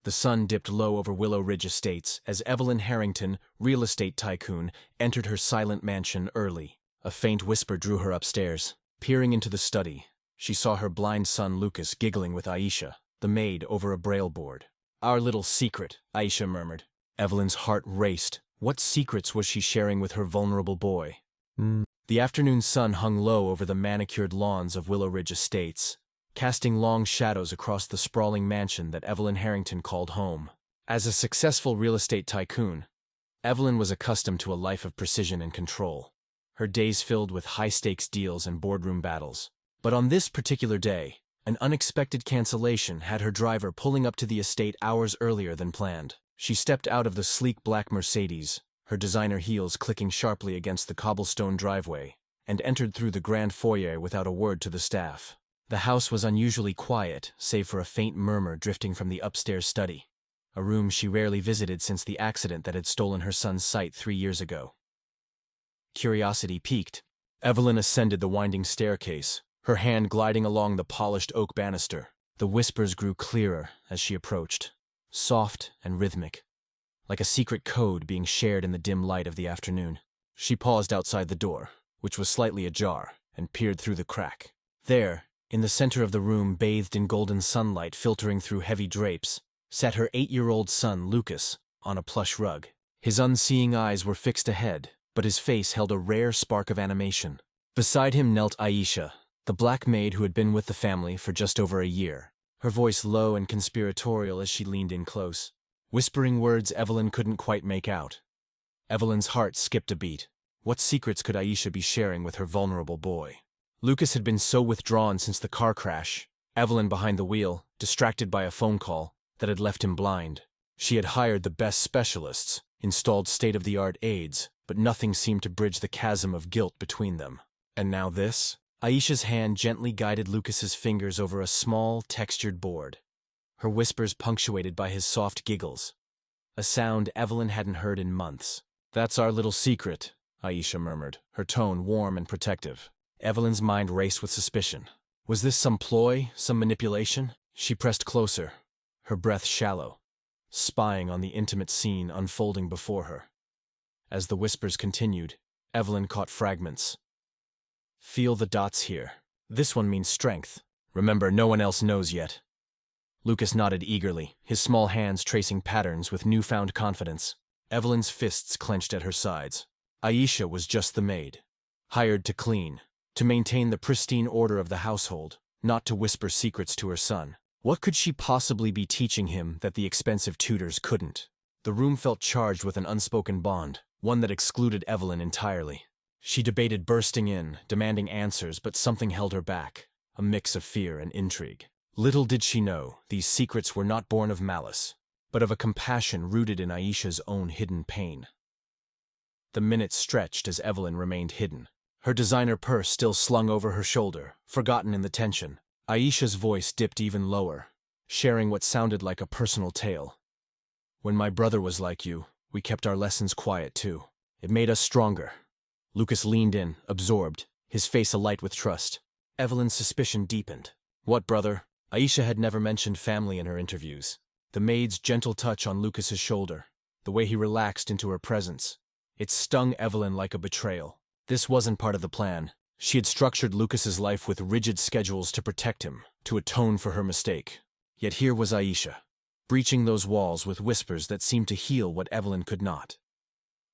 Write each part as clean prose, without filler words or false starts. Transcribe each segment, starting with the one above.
The sun dipped low over Willow Ridge Estates as Evelyn Harrington, real estate tycoon, entered her silent mansion early. A faint whisper drew her upstairs. Peering into the study, she saw her blind son Lucas giggling with Aisha, the maid, over a braille board. "Our little secret," Aisha murmured. Evelyn's heart raced. What secrets was she sharing with her vulnerable boy? The afternoon sun hung low over the manicured lawns of Willow Ridge Estates, casting long shadows across the sprawling mansion that Evelyn Harrington called home. As a successful real estate tycoon, Evelyn was accustomed to a life of precision and control, her days filled with high-stakes deals and boardroom battles. But on this particular day, an unexpected cancellation had her driver pulling up to the estate hours earlier than planned. She stepped out of the sleek black Mercedes, her designer heels clicking sharply against the cobblestone driveway, and entered through the grand foyer without a word to the staff. The house was unusually quiet, save for a faint murmur drifting from the upstairs study, a room she rarely visited since the accident that had stolen her son's sight 3 years ago. Curiosity piqued. Evelyn ascended the winding staircase, her hand gliding along the polished oak banister. The whispers grew clearer as she approached, soft and rhythmic, like a secret code being shared in the dim light of the afternoon. She paused outside the door, which was slightly ajar, and peered through the crack. There, in the center of the room, bathed in golden sunlight filtering through heavy drapes, sat her 8-year-old son, Lucas, on a plush rug. His unseeing eyes were fixed ahead, but his face held a rare spark of animation. Beside him knelt Aisha, the black maid who had been with the family for just over a year, her voice low and conspiratorial as she leaned in close, whispering words Evelyn couldn't quite make out. Evelyn's heart skipped a beat. What secrets could Aisha be sharing with her vulnerable boy? Lucas had been so withdrawn since the car crash, Evelyn behind the wheel, distracted by a phone call, that had left him blind. She had hired the best specialists, installed state-of-the-art aids, but nothing seemed to bridge the chasm of guilt between them. And now this? Aisha's hand gently guided Lucas's fingers over a small, textured board, her whispers punctuated by his soft giggles, a sound Evelyn hadn't heard in months. "That's our little secret," Aisha murmured, her tone warm and protective. Evelyn's mind raced with suspicion. Was this some ploy, some manipulation? She pressed closer, her breath shallow, spying on the intimate scene unfolding before her. As the whispers continued, Evelyn caught fragments. "Feel the dots here. This one means strength. Remember, no one else knows yet." Lucas nodded eagerly, his small hands tracing patterns with newfound confidence. Evelyn's fists clenched at her sides. Aisha was just the maid, hired to clean, to maintain the pristine order of the household, not to whisper secrets to her son. What could she possibly be teaching him that the expensive tutors couldn't? The room felt charged with an unspoken bond, one that excluded Evelyn entirely. She debated bursting in, demanding answers, but something held her back, a mix of fear and intrigue. Little did she know, these secrets were not born of malice, but of a compassion rooted in Aisha's own hidden pain. The minutes stretched as Evelyn remained hidden, her designer purse still slung over her shoulder, forgotten in the tension. Aisha's voice dipped even lower, sharing what sounded like a personal tale. "When my brother was like you, we kept our lessons quiet too. It made us stronger." Lucas leaned in, absorbed, his face alight with trust. Evelyn's suspicion deepened. What brother? Aisha had never mentioned family in her interviews. The maid's gentle touch on Lucas's shoulder, the way he relaxed into her presence, it stung Evelyn like a betrayal. This wasn't part of the plan. She had structured Lucas's life with rigid schedules to protect him, to atone for her mistake. Yet here was Aisha, breaching those walls with whispers that seemed to heal what Evelyn could not.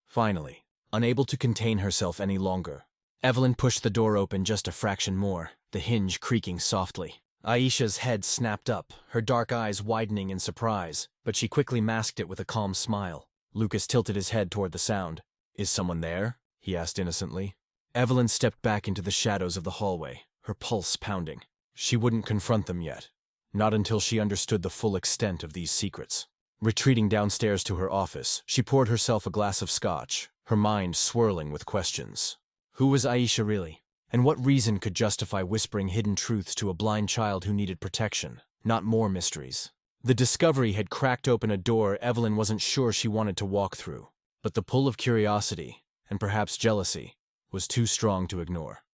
Finally, unable to contain herself any longer, Evelyn pushed the door open just a fraction more, the hinge creaking softly. Aisha's head snapped up, her dark eyes widening in surprise, but she quickly masked it with a calm smile. Lucas tilted his head toward the sound. "Is someone there?" he asked innocently. Evelyn stepped back into the shadows of the hallway, her pulse pounding. She wouldn't confront them yet, not until she understood the full extent of these secrets. Retreating downstairs to her office, she poured herself a glass of scotch, her mind swirling with questions. Who was Aisha really? And what reason could justify whispering hidden truths to a blind child who needed protection? Not more mysteries. The discovery had cracked open a door Evelyn wasn't sure she wanted to walk through, but the pull of curiosity, and perhaps jealousy, was too strong to ignore.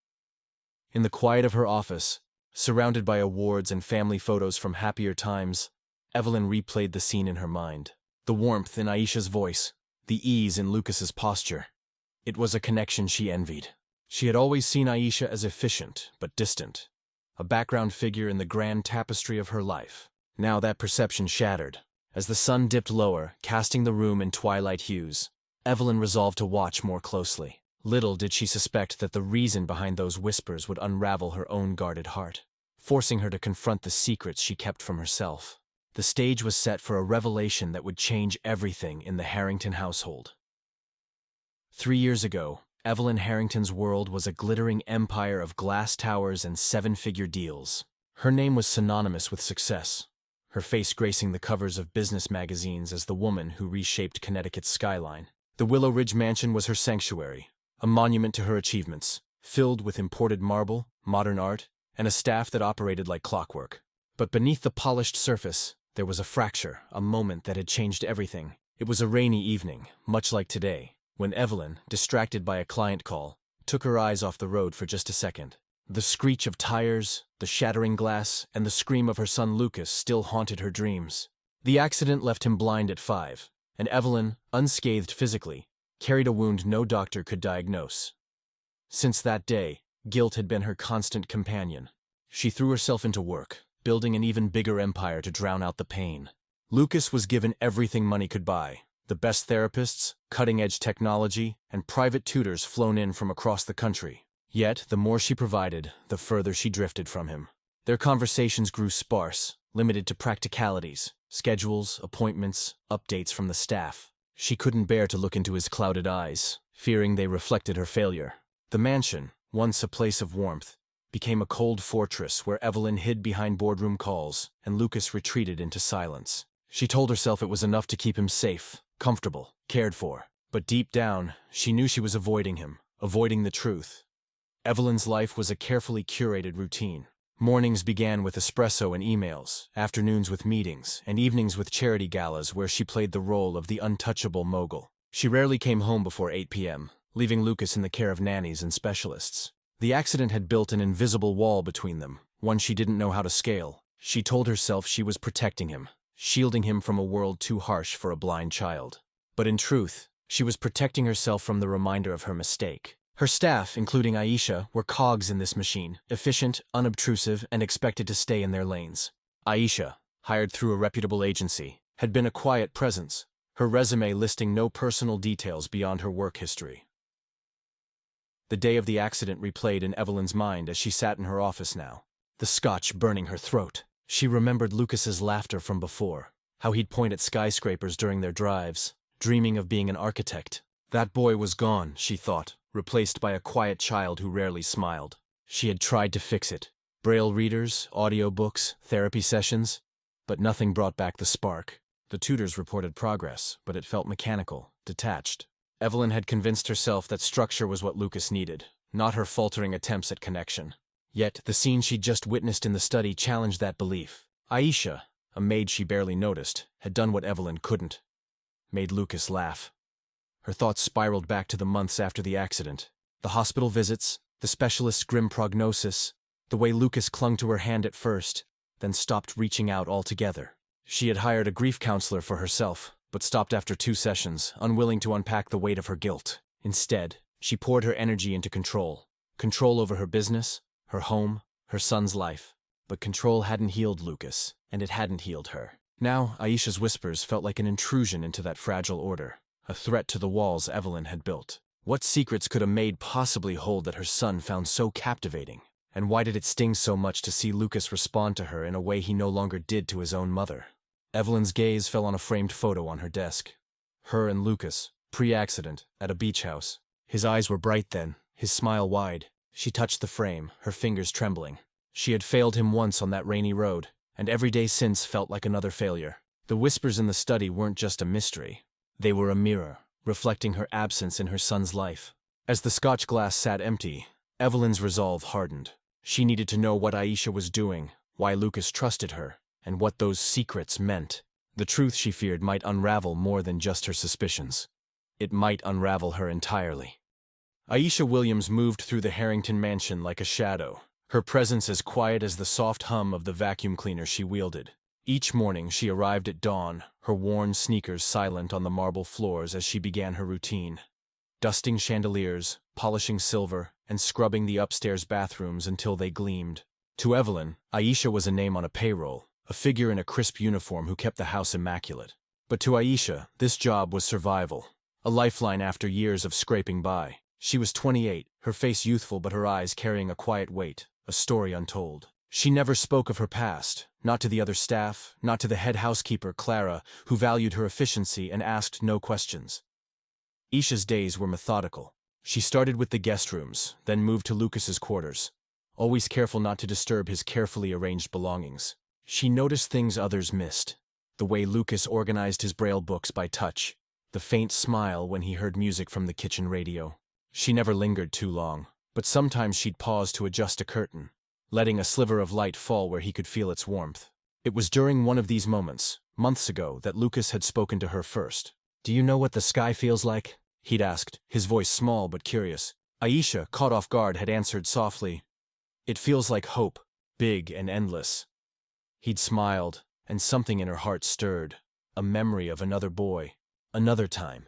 In the quiet of her office, surrounded by awards and family photos from happier times, Evelyn replayed the scene in her mind. The warmth in Aisha's voice, the ease in Lucas's posture. It was a connection she envied. She had always seen Aisha as efficient, but distant, a background figure in the grand tapestry of her life. Now that perception shattered. As the sun dipped lower, casting the room in twilight hues, Evelyn resolved to watch more closely. Little did she suspect that the reason behind those whispers would unravel her own guarded heart, forcing her to confront the secrets she kept from herself. The stage was set for a revelation that would change everything in the Harrington household. 3 years ago, Evelyn Harrington's world was a glittering empire of glass towers and seven-figure deals. Her name was synonymous with success, her face gracing the covers of business magazines as the woman who reshaped Connecticut's skyline. The Willow Ridge mansion was her sanctuary, a monument to her achievements, filled with imported marble, modern art, and a staff that operated like clockwork. But beneath the polished surface, there was a fracture, a moment that had changed everything. It was a rainy evening, much like today, when Evelyn, distracted by a client call, took her eyes off the road for just a second. The screech of tires, the shattering glass, and the scream of her son Lucas still haunted her dreams. The accident left him blind at 5, and Evelyn, unscathed physically, carried a wound no doctor could diagnose. Since that day, guilt had been her constant companion. She threw herself into work, building an even bigger empire to drown out the pain. Lucas was given everything money could buy: the best therapists, cutting-edge technology, and private tutors flown in from across the country. Yet, the more she provided, the further she drifted from him. Their conversations grew sparse, limited to practicalities, schedules, appointments, updates from the staff. She couldn't bear to look into his clouded eyes, fearing they reflected her failure. The mansion, once a place of warmth, became a cold fortress where Evelyn hid behind boardroom calls and Lucas retreated into silence. She told herself it was enough to keep him safe, comfortable, cared for. But deep down, she knew she was avoiding him, avoiding the truth. Evelyn's life was a carefully curated routine. Mornings began with espresso and emails, afternoons with meetings, and evenings with charity galas where she played the role of the untouchable mogul. She rarely came home before 8 p.m., leaving Lucas in the care of nannies and specialists. The accident had built an invisible wall between them, one she didn't know how to scale. She told herself she was protecting him, shielding him from a world too harsh for a blind child. But in truth, she was protecting herself from the reminder of her mistake. Her staff, including Aisha, were cogs in this machine, efficient, unobtrusive, and expected to stay in their lanes. Aisha, hired through a reputable agency, had been a quiet presence, her resume listing no personal details beyond her work history. The day of the accident replayed in Evelyn's mind as she sat in her office now, the scotch burning her throat. She remembered Lucas's laughter from before, how he'd point at skyscrapers during their drives, dreaming of being an architect. That boy was gone, she thought, replaced by a quiet child who rarely smiled. She had tried to fix it. Braille readers, audiobooks, therapy sessions, but nothing brought back the spark. The tutors reported progress, but it felt mechanical, detached. Evelyn had convinced herself that structure was what Lucas needed, not her faltering attempts at connection. Yet, the scene she'd just witnessed in the study challenged that belief. Aisha, a maid she barely noticed, had done what Evelyn couldn't. Made Lucas laugh. Her thoughts spiraled back to the months after the accident. The hospital visits, the specialist's grim prognosis, the way Lucas clung to her hand at first, then stopped reaching out altogether. She had hired a grief counselor for herself, but stopped after 2 sessions, unwilling to unpack the weight of her guilt. Instead, she poured her energy into control. Control over her business, her home, her son's life. But control hadn't healed Lucas, and it hadn't healed her. Now, Aisha's whispers felt like an intrusion into that fragile order, a threat to the walls Evelyn had built. What secrets could a maid possibly hold that her son found so captivating? And why did it sting so much to see Lucas respond to her in a way he no longer did to his own mother? Evelyn's gaze fell on a framed photo on her desk. Her and Lucas, pre-accident, at a beach house. His eyes were bright then, his smile wide. She touched the frame, her fingers trembling. She had failed him once on that rainy road, and every day since felt like another failure. The whispers in the study weren't just a mystery. They were a mirror, reflecting her absence in her son's life. As the scotch glass sat empty, Evelyn's resolve hardened. She needed to know what Aisha was doing, why Lucas trusted her, and what those secrets meant. The truth, she feared, might unravel more than just her suspicions. It might unravel her entirely. Aisha Williams moved through the Harrington mansion like a shadow, her presence as quiet as the soft hum of the vacuum cleaner she wielded. Each morning she arrived at dawn, her worn sneakers silent on the marble floors as she began her routine. Dusting chandeliers, polishing silver, and scrubbing the upstairs bathrooms until they gleamed. To Evelyn, Aisha was a name on a payroll, a figure in a crisp uniform who kept the house immaculate. But to Aisha, this job was survival, a lifeline after years of scraping by. She was 28, her face youthful but her eyes carrying a quiet weight, a story untold. She never spoke of her past, not to the other staff, not to the head housekeeper, Clara, who valued her efficiency and asked no questions. Aisha's days were methodical. She started with the guest rooms, then moved to Lucas's quarters, always careful not to disturb his carefully arranged belongings. She noticed things others missed. The way Lucas organized his Braille books by touch, the faint smile when he heard music from the kitchen radio. She never lingered too long, but sometimes she'd pause to adjust a curtain, letting a sliver of light fall where he could feel its warmth. It was during one of these moments, months ago, that Lucas had spoken to her first. "Do you know what the sky feels like?" he'd asked, his voice small but curious. Aisha, caught off guard, had answered softly, "It feels like hope, big and endless." He'd smiled, and something in her heart stirred, a memory of another boy, another time.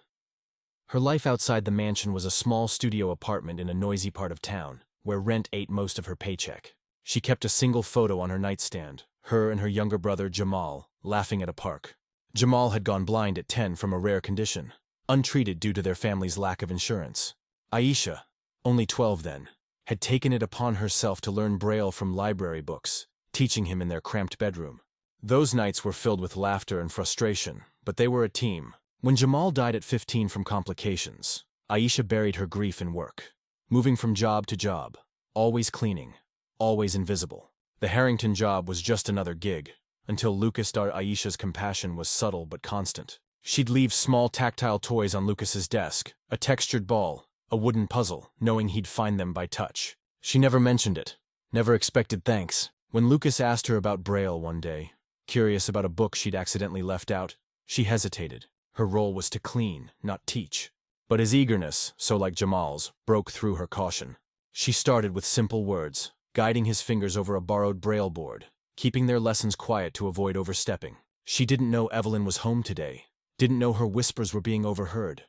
Her life outside the mansion was a small studio apartment in a noisy part of town, where rent ate most of her paycheck. She kept a single photo on her nightstand, her and her younger brother Jamal, laughing at a park. Jamal had gone blind at 10 from a rare condition, untreated due to their family's lack of insurance. Aisha, only 12 then, had taken it upon herself to learn Braille from library books, teaching him in their cramped bedroom. Those nights were filled with laughter and frustration, but they were a team. When Jamal died at 15 from complications, Aisha buried her grief in work, moving from job to job, always cleaning, always invisible. The Harrington job was just another gig, until Lucas started. Aisha's compassion was subtle but constant. She'd leave small tactile toys on Lucas's desk, a textured ball, a wooden puzzle, knowing he'd find them by touch. She never mentioned it, never expected thanks. When Lucas asked her about Braille one day, curious about a book she'd accidentally left out, she hesitated. Her role was to clean, not teach. But his eagerness, so like Jamal's, broke through her caution. She started with simple words, guiding his fingers over a borrowed Braille board, keeping their lessons quiet to avoid overstepping. She didn't know Evelyn was home today, didn't know her whispers were being overheard.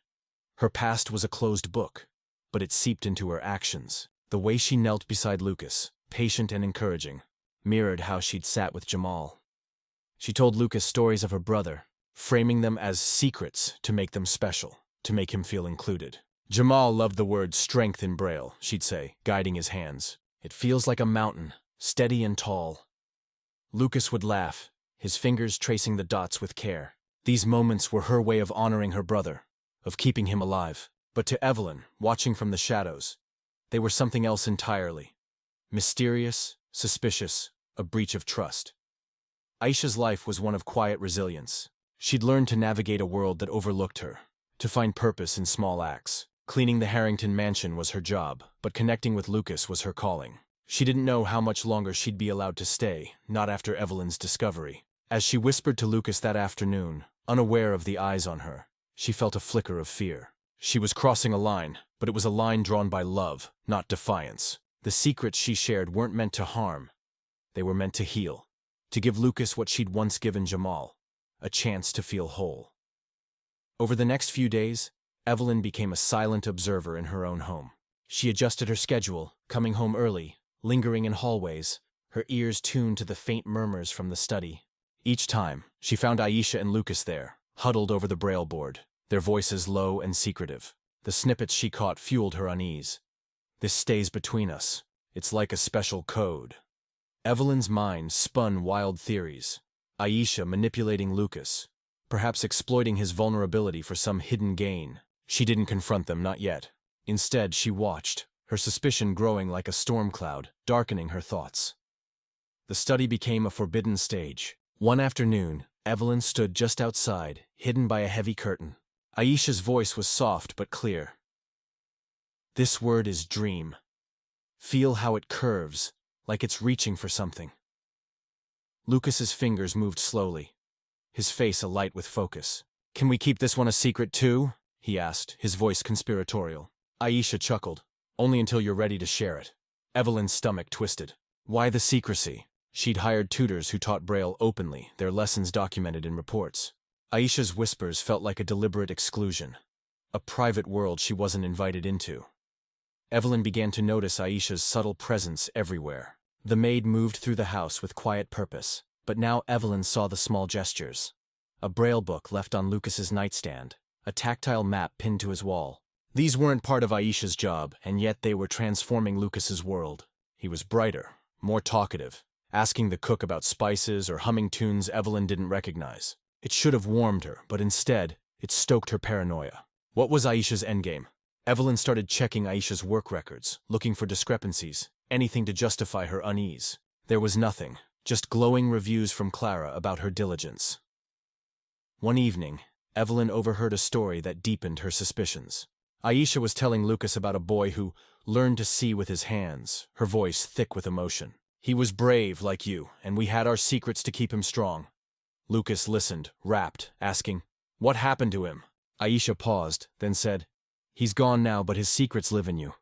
Her past was a closed book, but it seeped into her actions. The way she knelt beside Lucas, patient and encouraging, mirrored how she'd sat with Jamal. She told Lucas stories of her brother, framing them as secrets to make them special, to make him feel included. Jamal loved the word strength in Braille, she'd say, guiding his hands. "It feels like a mountain, steady and tall." Lucas would laugh, his fingers tracing the dots with care. These moments were her way of honoring her brother, of keeping him alive. But to Evelyn, watching from the shadows, they were something else entirely. Mysterious, suspicious, a breach of trust. Aisha's life was one of quiet resilience. She'd learned to navigate a world that overlooked her, to find purpose in small acts. Cleaning the Harrington mansion was her job, but connecting with Lucas was her calling. She didn't know how much longer she'd be allowed to stay, not after Evelyn's discovery. As she whispered to Lucas that afternoon, unaware of the eyes on her, she felt a flicker of fear. She was crossing a line, but it was a line drawn by love, not defiance. The secrets she shared weren't meant to harm. They were meant to heal, to give Lucas what she'd once given Jamal, a chance to feel whole. Over the next few days, Evelyn became a silent observer in her own home. She adjusted her schedule, coming home early, lingering in hallways, her ears tuned to the faint murmurs from the study. Each time, she found Aisha and Lucas there, huddled over the Braille board, their voices low and secretive. The snippets she caught fueled her unease. "This stays between us. It's like a special code." Evelyn's mind spun wild theories. Aisha manipulating Lucas, perhaps exploiting his vulnerability for some hidden gain. She didn't confront them, not yet. Instead, she watched, her suspicion growing like a storm cloud, darkening her thoughts. The study became a forbidden stage. One afternoon, Evelyn stood just outside, hidden by a heavy curtain. Aisha's voice was soft but clear. "This word is dream. Feel how it curves, like it's reaching for something." Lucas's fingers moved slowly, his face alight with focus. "Can we keep this one a secret too?" he asked, his voice conspiratorial. Aisha chuckled. "Only until you're ready to share it." Evelyn's stomach twisted. "Why the secrecy?" She'd hired tutors who taught Braille openly, their lessons documented in reports. Aisha's whispers felt like a deliberate exclusion, a private world she wasn't invited into. Evelyn began to notice Aisha's subtle presence everywhere. The maid moved through the house with quiet purpose, but now Evelyn saw the small gestures. A Braille book left on Lucas's nightstand, a tactile map pinned to his wall. These weren't part of Aisha's job, and yet they were transforming Lucas's world. He was brighter, more talkative, asking the cook about spices or humming tunes Evelyn didn't recognize. It should have warmed her, but instead, it stoked her paranoia. What was Aisha's endgame? Evelyn started checking Aisha's work records, looking for discrepancies, anything to justify her unease. There was nothing, just glowing reviews from Clara about her diligence. One evening, Evelyn overheard a story that deepened her suspicions. Aisha was telling Lucas about a boy who learned to see with his hands, her voice thick with emotion. He was brave like you, and we had our secrets to keep him strong. Lucas listened, rapt, asking, "What happened to him?" Aisha paused, then said, "He's gone now, but his secrets live in you."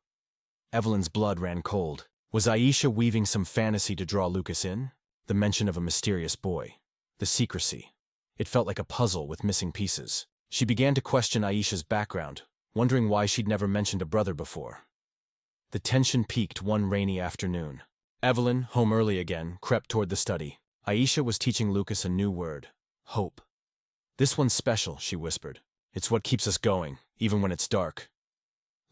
Evelyn's blood ran cold. Was Aisha weaving some fantasy to draw Lucas in? The mention of a mysterious boy. The secrecy. It felt like a puzzle with missing pieces. She began to question Aisha's background, wondering why she'd never mentioned a brother before. The tension peaked one rainy afternoon. Evelyn, home early again, crept toward the study. Aisha was teaching Lucas a new word. Hope. "This one's special," she whispered. "It's what keeps us going, even when it's dark."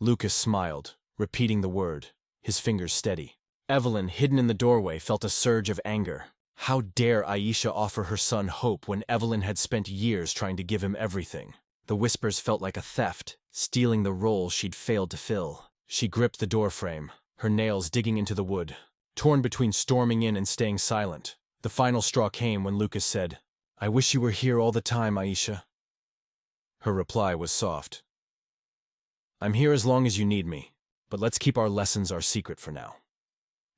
Lucas smiled, repeating the word, his fingers steady. Evelyn, hidden in the doorway, felt a surge of anger. How dare Aisha offer her son hope when Evelyn had spent years trying to give him everything? The whispers felt like a theft, stealing the role she'd failed to fill. She gripped the doorframe, her nails digging into the wood, torn between storming in and staying silent. The final straw came when Lucas said, "I wish you were here all the time, Aisha." Her reply was soft. "I'm here as long as you need me, but let's keep our lessons our secret for now."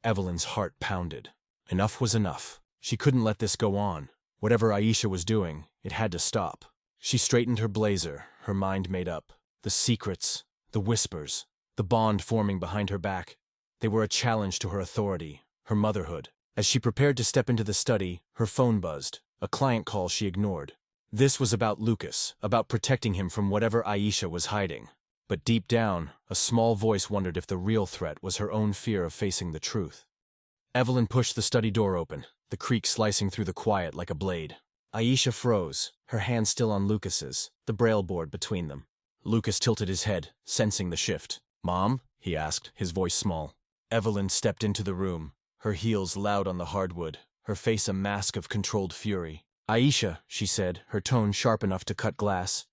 Evelyn's heart pounded. Enough was enough. She couldn't let this go on. Whatever Aisha was doing, it had to stop. She straightened her blazer, her mind made up. The secrets, the whispers, the bond forming behind her back. They were a challenge to her authority, her motherhood. As she prepared to step into the study, her phone buzzed, a client call she ignored. This was about Lucas, about protecting him from whatever Aisha was hiding. But deep down, a small voice wondered if the real threat was her own fear of facing the truth. Evelyn pushed the study door open, the creak slicing through the quiet like a blade. Aisha froze, her hand still on Lucas's, the braille board between them. Lucas tilted his head, sensing the shift. "Mom?" he asked, his voice small. Evelyn stepped into the room, her heels loud on the hardwood, her face a mask of controlled fury. "Aisha," she said, her tone sharp enough to cut glass.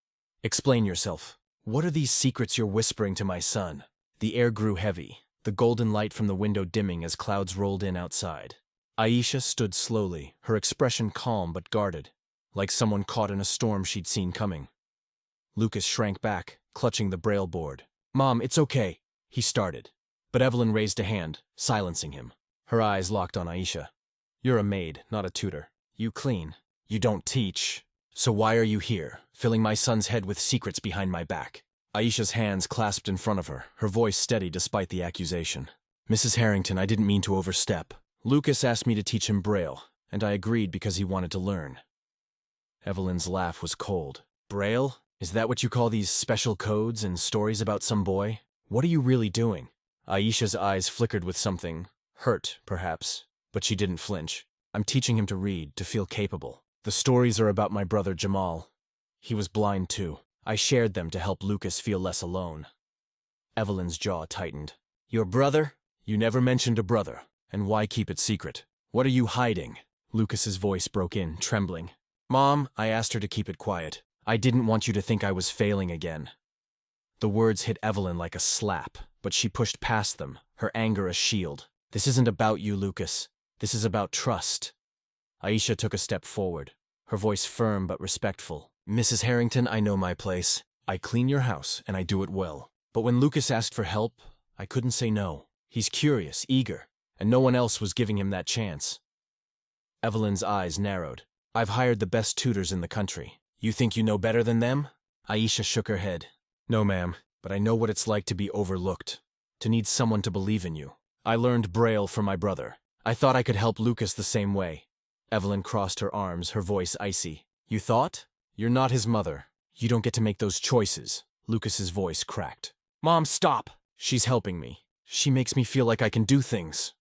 "Explain yourself. What are these secrets you're whispering to my son?" The air grew heavy, the golden light from the window dimming as clouds rolled in outside. Aisha stood slowly, her expression calm but guarded, like someone caught in a storm she'd seen coming. Lucas shrank back, clutching the braille board. "Mom, it's okay," he started. But Evelyn raised a hand, silencing him. Her eyes locked on Aisha. "You're a maid, not a tutor. You clean. You don't teach. So why are you here, filling my son's head with secrets behind my back?" Aisha's hands clasped in front of her, her voice steady despite the accusation. "Mrs. Harrington, I didn't mean to overstep. Lucas asked me to teach him Braille, and I agreed because he wanted to learn." Evelyn's laugh was cold. "Braille? Is that what you call these special codes and stories about some boy? What are you really doing?" Aisha's eyes flickered with something, hurt, perhaps, but she didn't flinch. "I'm teaching him to read, to feel capable. The stories are about my brother Jamal. He was blind too. I shared them to help Lucas feel less alone." Evelyn's jaw tightened. "Your brother? You never mentioned a brother. And why keep it secret? What are you hiding?" Lucas's voice broke in, trembling. "Mom, I asked her to keep it quiet. I didn't want you to think I was failing again." The words hit Evelyn like a slap, but she pushed past them, her anger a shield. "This isn't about you, Lucas. This is about trust." Aisha took a step forward, her voice firm but respectful. "Mrs. Harrington, I know my place. I clean your house, and I do it well. But when Lucas asked for help, I couldn't say no. He's curious, eager, and no one else was giving him that chance." Evelyn's eyes narrowed. "I've hired the best tutors in the country. You think you know better than them?" Aisha shook her head. "No, ma'am, but I know what it's like to be overlooked, to need someone to believe in you. I learned Braille from my brother. I thought I could help Lucas the same way. Evelyn crossed her arms, her voice icy. You thought? You're not his mother. You don't get to make those choices. Lucas's voice cracked. Mom, stop! She's helping me. She makes me feel like I can do things.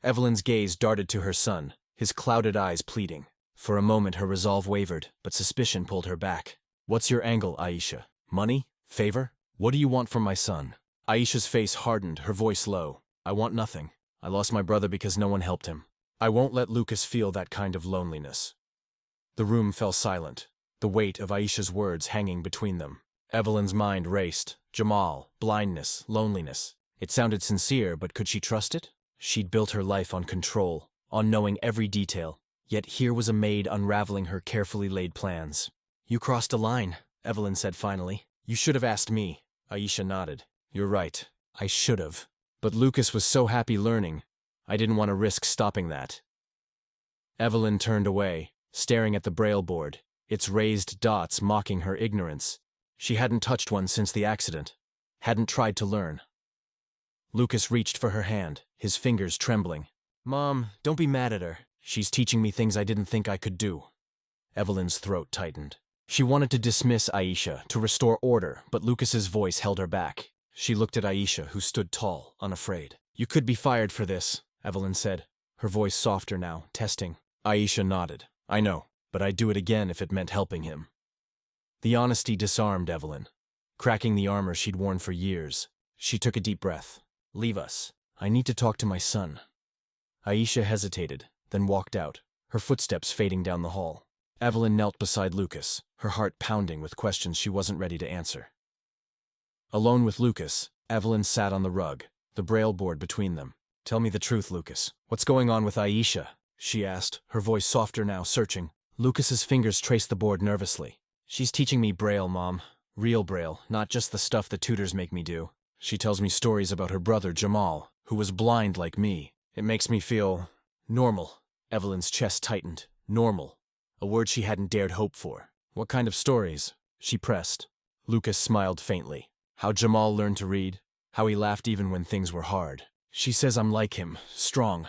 Evelyn's gaze darted to her son, his clouded eyes pleading. For a moment her resolve wavered, but suspicion pulled her back. What's your angle, Aisha? Money? Favor? What do you want from my son? Aisha's face hardened, her voice low. I want nothing. I lost my brother because no one helped him. I won't let Lucas feel that kind of loneliness. The room fell silent, the weight of Aisha's words hanging between them. Evelyn's mind raced. Jamal, blindness, loneliness. It sounded sincere, but could she trust it? She'd built her life on control, on knowing every detail. Yet here was a maid unraveling her carefully laid plans. You crossed a line, Evelyn said finally. You should have asked me. Aisha nodded. You're right. I should have. But Lucas was so happy learning. I didn't want to risk stopping that. Evelyn turned away, staring at the braille board, its raised dots mocking her ignorance. She hadn't touched one since the accident. Hadn't tried to learn. Lucas reached for her hand, his fingers trembling. Mom, don't be mad at her. She's teaching me things I didn't think I could do. Evelyn's throat tightened. She wanted to dismiss Aisha, to restore order, but Lucas's voice held her back. She looked at Aisha, who stood tall, unafraid. You could be fired for this, Evelyn said, her voice softer now, testing. Aisha nodded. I know, but I'd do it again if it meant helping him. The honesty disarmed Evelyn, cracking the armor she'd worn for years. She took a deep breath. Leave us. I need to talk to my son. Aisha hesitated, then walked out, her footsteps fading down the hall. Evelyn knelt beside Lucas, her heart pounding with questions she wasn't ready to answer. Alone with Lucas, Evelyn sat on the rug, the braille board between them. Tell me the truth, Lucas. What's going on with Aisha? She asked, her voice softer now, searching. Lucas's fingers traced the board nervously. She's teaching me braille, Mom. Real braille, not just the stuff the tutors make me do. She tells me stories about her brother, Jamal, who was blind like me. It makes me feel normal. Evelyn's chest tightened. Normal. A word she hadn't dared hope for. What kind of stories? She pressed. Lucas smiled faintly. How Jamal learned to read. How he laughed even when things were hard. She says I'm like him, strong.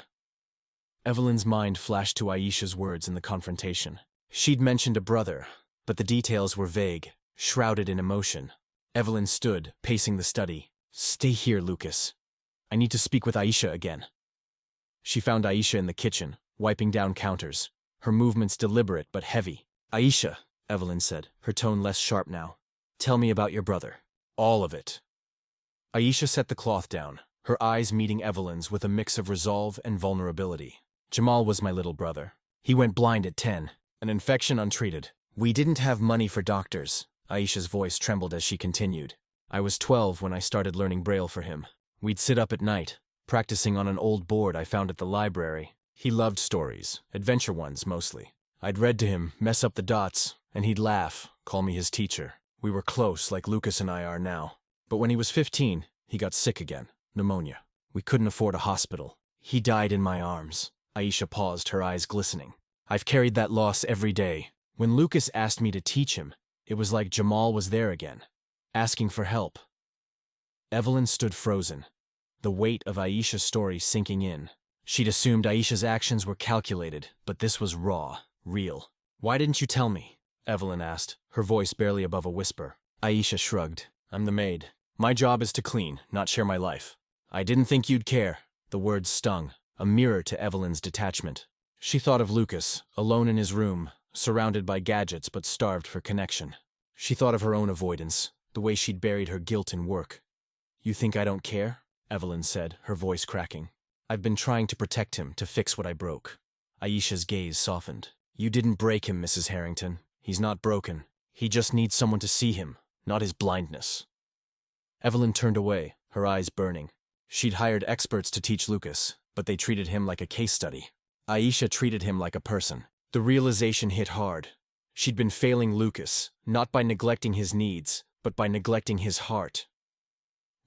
Evelyn's mind flashed to Aisha's words in the confrontation. She'd mentioned a brother, but the details were vague, shrouded in emotion. Evelyn stood, pacing the study. Stay here, Lucas. I need to speak with Aisha again. She found Aisha in the kitchen, wiping down counters, her movements deliberate but heavy. Aisha, Evelyn said, her tone less sharp now. Tell me about your brother. All of it. Aisha set the cloth down, her eyes meeting Evelyn's with a mix of resolve and vulnerability. Jamal was my little brother. He went blind at 10, an infection untreated. We didn't have money for doctors. Aisha's voice trembled as she continued. I was 12 when I started learning braille for him. We'd sit up at night, practicing on an old board I found at the library. He loved stories, adventure ones mostly. I'd read to him, mess up the dots, and he'd laugh, call me his teacher. We were close like Lucas and I are now. But when he was 15, he got sick again. Pneumonia. We couldn't afford a hospital. He died in my arms. Aisha paused, her eyes glistening. I've carried that loss every day. When Lucas asked me to teach him, it was like Jamal was there again, asking for help. Evelyn stood frozen, the weight of Aisha's story sinking in. She'd assumed Aisha's actions were calculated, but this was raw, real. Why didn't you tell me? Evelyn asked, her voice barely above a whisper. Aisha shrugged. I'm the maid. My job is to clean, not share my life. I didn't think you'd care. The words stung, a mirror to Evelyn's detachment. She thought of Lucas, alone in his room, surrounded by gadgets but starved for connection. She thought of her own avoidance, the way she'd buried her guilt in work. You think I don't care? Evelyn said, her voice cracking. I've been trying to protect him, to fix what I broke. Aisha's gaze softened. You didn't break him, Mrs. Harrington. He's not broken. He just needs someone to see him, not his blindness. Evelyn turned away, her eyes burning. She'd hired experts to teach Lucas, but they treated him like a case study. Aisha treated him like a person. The realization hit hard. She'd been failing Lucas, not by neglecting his needs, but by neglecting his heart.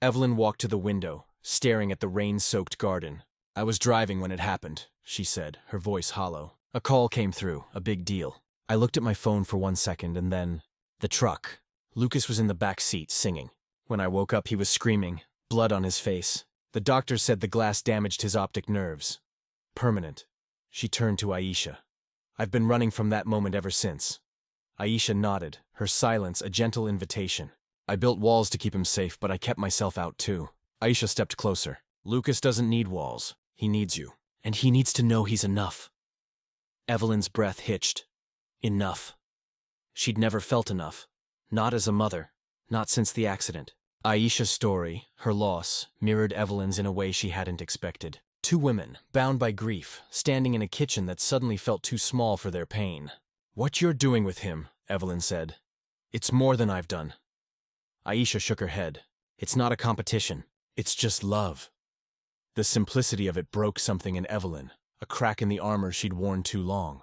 Evelyn walked to the window, staring at the rain-soaked garden. I was driving when it happened, she said, her voice hollow. A call came through, a big deal. I looked at my phone for 1 second and then… the truck. Lucas was in the back seat, singing. When I woke up, he was screaming, blood on his face. The doctor said the glass damaged his optic nerves. permanent. She turned to Aisha. I've been running from that moment ever since. Aisha nodded, her silence a gentle invitation. I built walls to keep him safe, but I kept myself out too. Aisha stepped closer. Lucas doesn't need walls. He needs you. And he needs to know he's enough. Evelyn's breath hitched. Enough. She'd never felt enough. Not as a mother. Not since the accident. Aisha's story, her loss, mirrored Evelyn's in a way she hadn't expected. Two women, bound by grief, standing in a kitchen that suddenly felt too small for their pain. What you're doing with him, Evelyn said. It's more than I've done. Aisha shook her head. It's not a competition. It's just love. The simplicity of it broke something in Evelyn, a crack in the armor she'd worn too long.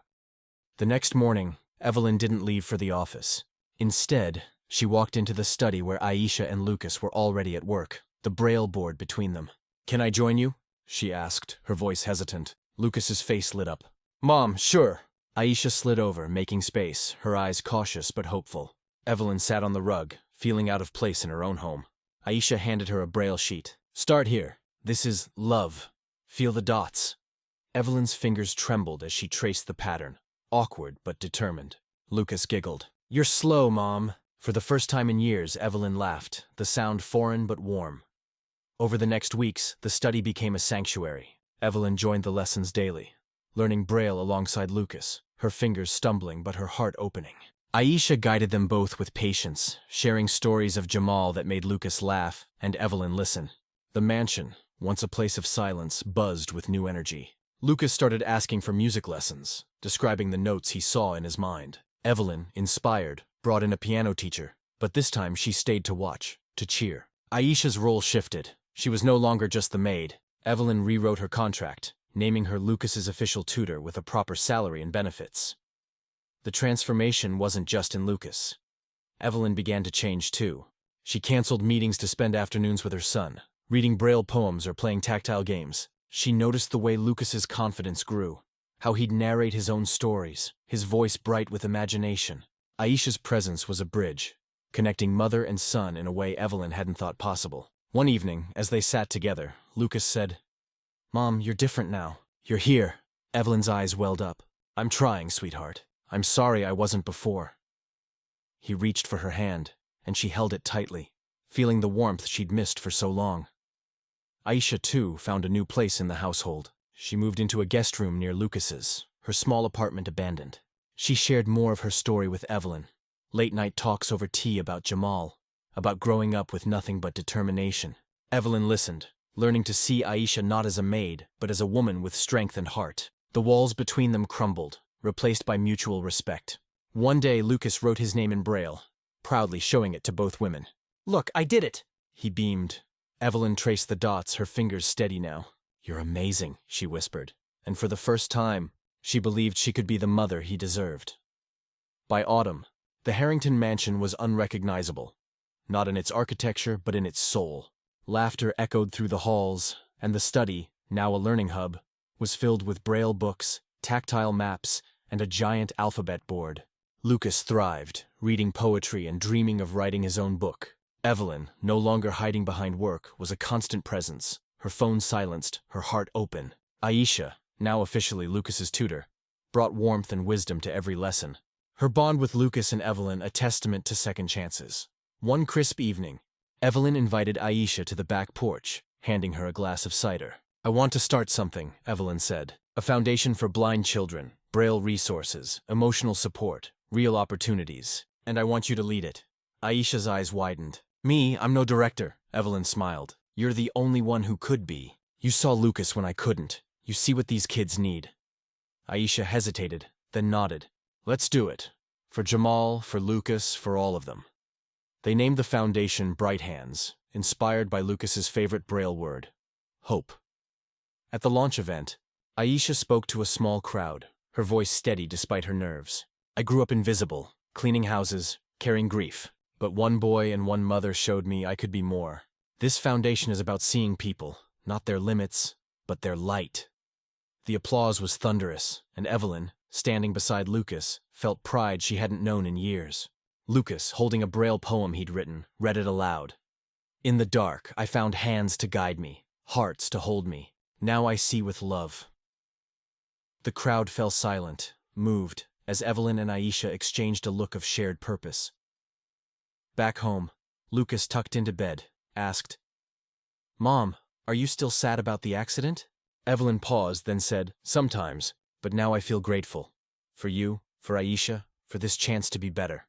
The next morning, Evelyn didn't leave for the office. Instead, she walked into the study where Aisha and Lucas were already at work, the braille board between them. Can I join you? She asked, her voice hesitant. Lucas's face lit up. Mom, sure. Aisha slid over, making space, her eyes cautious but hopeful. Evelyn sat on the rug, feeling out of place in her own home. Aisha handed her a braille sheet. Start here. This is love. Feel the dots. Evelyn's fingers trembled as she traced the pattern, awkward but determined. Lucas giggled. You're slow, Mom. For the first time in years, Evelyn laughed, the sound foreign but warm. Over the next weeks, the study became a sanctuary. Evelyn joined the lessons daily, learning braille alongside Lucas, her fingers stumbling but her heart opening. Aisha guided them both with patience, sharing stories of Jamal that made Lucas laugh and Evelyn listen. The mansion, once a place of silence, buzzed with new energy. Lucas started asking for music lessons, describing the notes he saw in his mind. Evelyn, inspired, brought in a piano teacher, but this time she stayed to watch, to cheer. Aisha's role shifted. She was no longer just the maid. Evelyn rewrote her contract, naming her Lucas's official tutor with a proper salary and benefits. The transformation wasn't just in Lucas. Evelyn began to change too. She canceled meetings to spend afternoons with her son, reading braille poems or playing tactile games. She noticed the way Lucas's confidence grew, how he'd narrate his own stories, his voice bright with imagination. Aisha's presence was a bridge, connecting mother and son in a way Evelyn hadn't thought possible. One evening, as they sat together, Lucas said, Mom, you're different now. You're here. Evelyn's eyes welled up. I'm trying, sweetheart. I'm sorry I wasn't before. He reached for her hand, and she held it tightly, feeling the warmth she'd missed for so long. Aisha, too, found a new place in the household. She moved into a guest room near Lucas's, her small apartment abandoned. She shared more of her story with Evelyn. Late-night talks over tea about Jamal, about growing up with nothing but determination. Evelyn listened, learning to see Aisha not as a maid, but as a woman with strength and heart. The walls between them crumbled, replaced by mutual respect. One day, Lucas wrote his name in braille, proudly showing it to both women. Look, I did it! He beamed. Evelyn traced the dots, her fingers steady now. You're amazing, she whispered. And for the first time, she believed she could be the mother he deserved. By autumn, the Harrington mansion was unrecognizable, not in its architecture but in its soul. Laughter echoed through the halls, and the study, now a learning hub, was filled with braille books, tactile maps, and a giant alphabet board. Lucas thrived, reading poetry and dreaming of writing his own book. Evelyn, no longer hiding behind work, was a constant presence, her phone silenced, her heart open. Aisha, now officially Lucas's tutor, brought warmth and wisdom to every lesson. Her bond with Lucas and Evelyn a testament to second chances. One crisp evening, Evelyn invited Aisha to the back porch, handing her a glass of cider. I want to start something, Evelyn said. A foundation for blind children, braille resources, emotional support, real opportunities. And I want you to lead it. Aisha's eyes widened. Me, I'm no director, Evelyn smiled. You're the only one who could be. You saw Lucas when I couldn't. You see what these kids need. Aisha hesitated, then nodded. Let's do it. For Jamal, for Lucas, for all of them. They named the foundation Bright Hands, inspired by Lucas's favorite braille word, hope. At the launch event, Aisha spoke to a small crowd, her voice steady despite her nerves. I grew up invisible, cleaning houses, carrying grief. But one boy and one mother showed me I could be more. This foundation is about seeing people, not their limits, but their light. The applause was thunderous, and Evelyn, standing beside Lucas, felt pride she hadn't known in years. Lucas, holding a braille poem he'd written, read it aloud. In the dark, I found hands to guide me, hearts to hold me. Now I see with love. The crowd fell silent, moved, as Evelyn and Aisha exchanged a look of shared purpose. Back home, Lucas, tucked into bed, asked, "Mom, are you still sad about the accident?" Evelyn paused, then said, "Sometimes, but now I feel grateful. For you, for Aisha, for this chance to be better."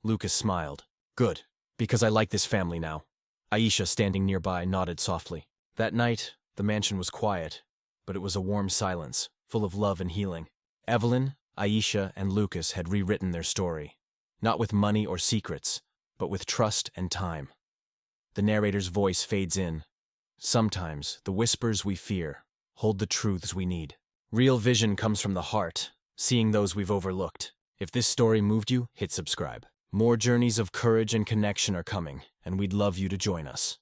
Lucas smiled. "Good, because I like this family now." Aisha, standing nearby, nodded softly. That night, the mansion was quiet, but it was a warm silence, full of love and healing. Evelyn, Aisha, and Lucas had rewritten their story, not with money or secrets, but with trust and time. The narrator's voice fades in. Sometimes the whispers we fear hold the truths we need. Real vision comes from the heart, seeing those we've overlooked. If this story moved you, hit subscribe. More journeys of courage and connection are coming, and we'd love you to join us.